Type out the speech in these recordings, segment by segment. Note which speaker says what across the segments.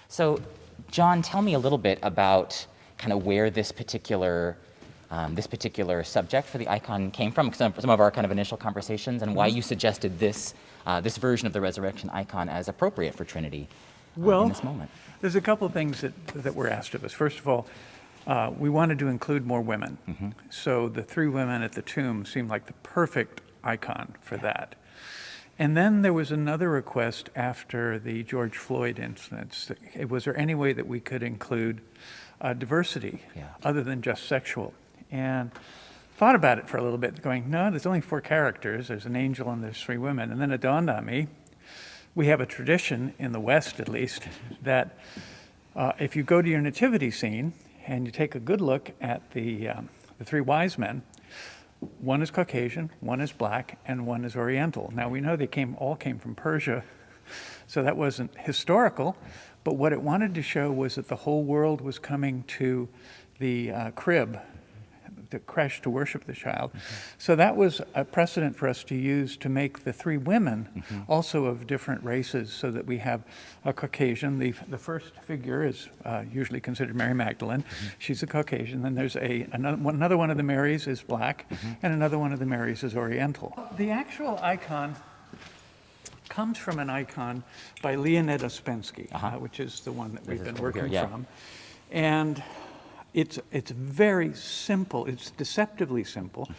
Speaker 1: So, Jon, tell me a little bit about kind of where this particular subject for the icon came from, some of our kind of initial conversations, and why you suggested this version of the resurrection icon as appropriate for Trinity in this moment.
Speaker 2: There's a couple of things that were asked of us. First of all, we wanted to include more women. Mm-hmm. So the three women at the tomb seemed like the perfect icon for that. And then there was another request after the George Floyd incidents. Was there any way that we could include diversity other than just sexual? And thought about it for a little bit, going, no, there's only 4 characters. There's an angel and there's 3 women. And then it dawned on me, we have a tradition, in the West at least, that if you go to your nativity scene and you take a good look at the 3 wise men, one is Caucasian, one is black, and one is Oriental. Now we know they all came from Persia, so that wasn't historical, but what it wanted to show was that the whole world was coming to the crib, the creche, to worship the child. Mm-hmm. So that was a precedent for us to use to make the 3 women also of different races, so that we have a Caucasian. The first figure is usually considered Mary Magdalene. Mm-hmm. She's a Caucasian. Then there's another one of the Marys is black, and another one of the Marys is Oriental. The actual icon comes from an icon by Leonid Ouspensky, which is the one that we've been working from. And it's very simple. It's deceptively simple.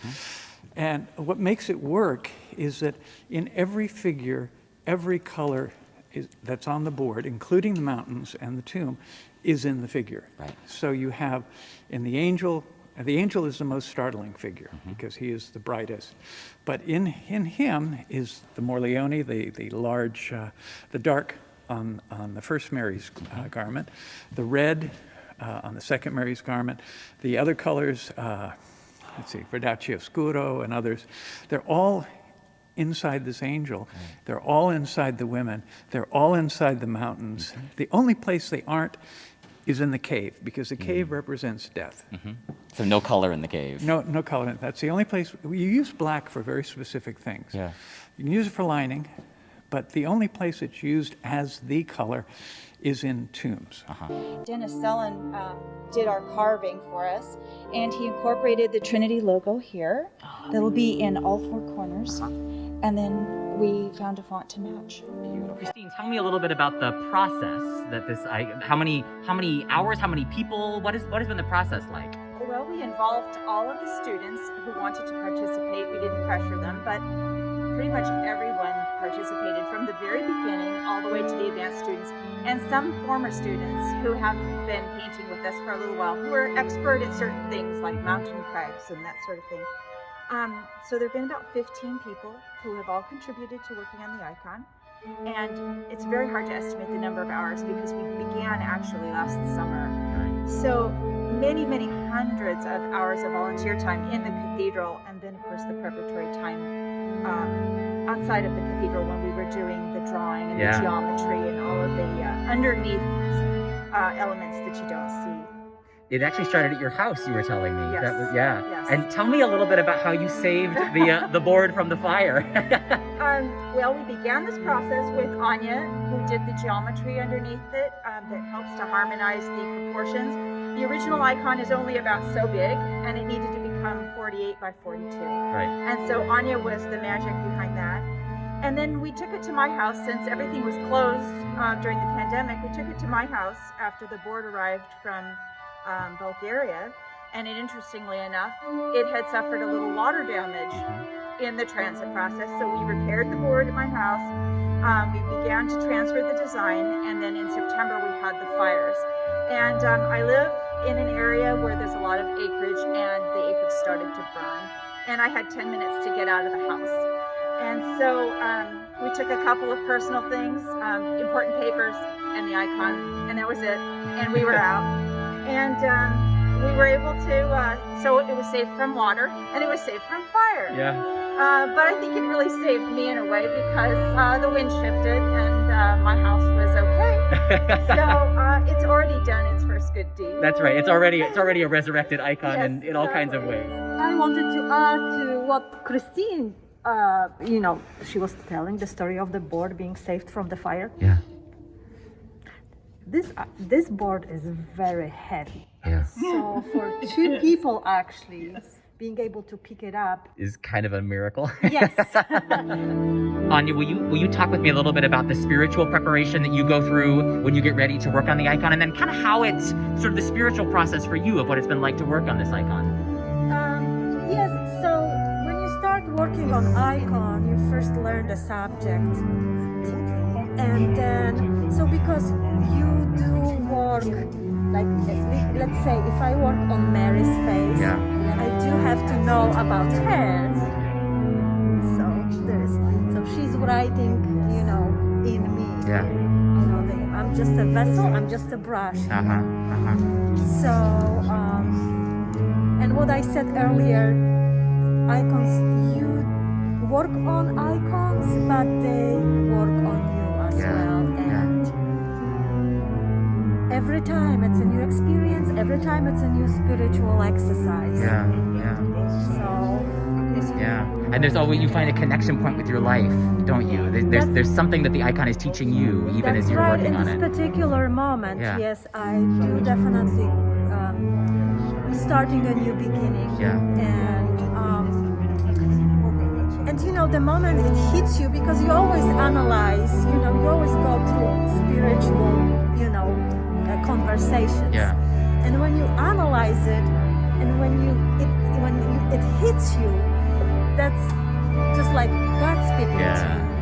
Speaker 2: And what makes it work is that in every figure, every color that's on the board, including the mountains and the tomb, is in the figure. Right. So you have in the angel is the most startling figure because he is the brightest. But in him is the Morleone, the large, the dark on the first Mary's garment, the red on the second Mary's garment. The other colors, Verdaccio Scuro and others, they're all inside this angel. They're all inside the women. They're all inside the mountains. The only place they aren't is in the cave, because the cave represents death.
Speaker 1: So no color in the cave.
Speaker 2: No color. That's the only place. You use black for very specific things. Yeah. You can use it for lining, but the only place it's used as the color is in tombs.
Speaker 3: Dennis Sellen did our carving for us, and he incorporated the Trinity logo here. That'll be in all 4 corners, and then we found a font to match.
Speaker 1: Beautiful. Christine, tell me a little bit about the process that how many hours, how many people, what has been the process like?
Speaker 3: Well, we involved all of the students who wanted to participate. We didn't pressure them, but pretty much everyone participated from the very beginning all the way to the advanced students, and some former students who haven't been painting with us for a little while, who are expert at certain things like mountain crags and that sort of thing. So there have been about 15 people who have all contributed to working on the icon, and it's very hard to estimate the number of hours because we began actually last summer. So many hundreds of hours of volunteer time in the cathedral, and then of course the preparatory time outside of the cathedral when we were doing the drawing and the geometry and all of the underneath elements that you don't see.
Speaker 1: It actually started at your house, you were telling me.
Speaker 3: Yes.
Speaker 1: That was,
Speaker 3: Yes.
Speaker 1: And tell me a little bit about how you saved the board from the fire.
Speaker 3: Well, we began this process with Ania, who did the geometry underneath it that helps to harmonize the proportions. The original icon is only about so big, and it needed to become 48 by 42.
Speaker 1: Right.
Speaker 3: And so Ania was the magic behind that. And then we took it to my house, since everything was closed during the pandemic. We took it to my house after the board arrived from Bulgaria, and interestingly enough, it had suffered a little water damage in the transit process. So we repaired the board at my house. We began to transfer the design, and then in September we had the fires. And I live in an area where there's a lot of acreage, and the acreage started to burn. And I had 10 minutes to get out of the house. And so we took a couple of personal things, important papers, and the icon, and that was it. And we were out. And we were able to, so it was saved from water, and it was saved from fire.
Speaker 1: Yeah.
Speaker 3: But I think it really saved me in a way, because the wind shifted and my house was okay. So it's already done its first good deed.
Speaker 1: That's right. It's already a resurrected icon in all kinds of ways.
Speaker 4: I wanted to add to what Christine, she was telling the story of the board being saved from the fire.
Speaker 1: Yeah.
Speaker 4: this board is very heavy.
Speaker 1: Yeah.
Speaker 4: So for two people actually being able to pick it up.
Speaker 1: Is kind of a miracle.
Speaker 4: Yes.
Speaker 1: Ania, will you talk with me a little bit about the spiritual preparation that you go through when you get ready to work on the icon, and then kind of how it's sort of the spiritual process for you of what it's been like to work on this icon?
Speaker 4: Yes, so when you start working on icon, you first learn the subject. And then, so because you do work, like, let's say if I work on Mary's face,
Speaker 1: Yeah.
Speaker 4: I do have to know about her. So she's writing, in me.
Speaker 1: Yeah.
Speaker 4: I'm just a vessel, I'm just a brush. So, and what I said earlier, icons, you work on icons, but they work on you as well. And every time it's a new experience, every time it's a new spiritual exercise.
Speaker 1: Yeah. And there's always, you find a connection point with your life, don't you? There's something that the icon is teaching you, even as you're working on it.
Speaker 4: In this particular moment,
Speaker 1: Yeah.
Speaker 4: yes, I do definitely. I'm starting a new beginning.
Speaker 1: Yeah.
Speaker 4: And the moment it hits you, because you always analyze, you always go through spiritual, conversations.
Speaker 1: Yeah.
Speaker 4: And when you analyze it, and when it hits you, that's just like God speaking to you.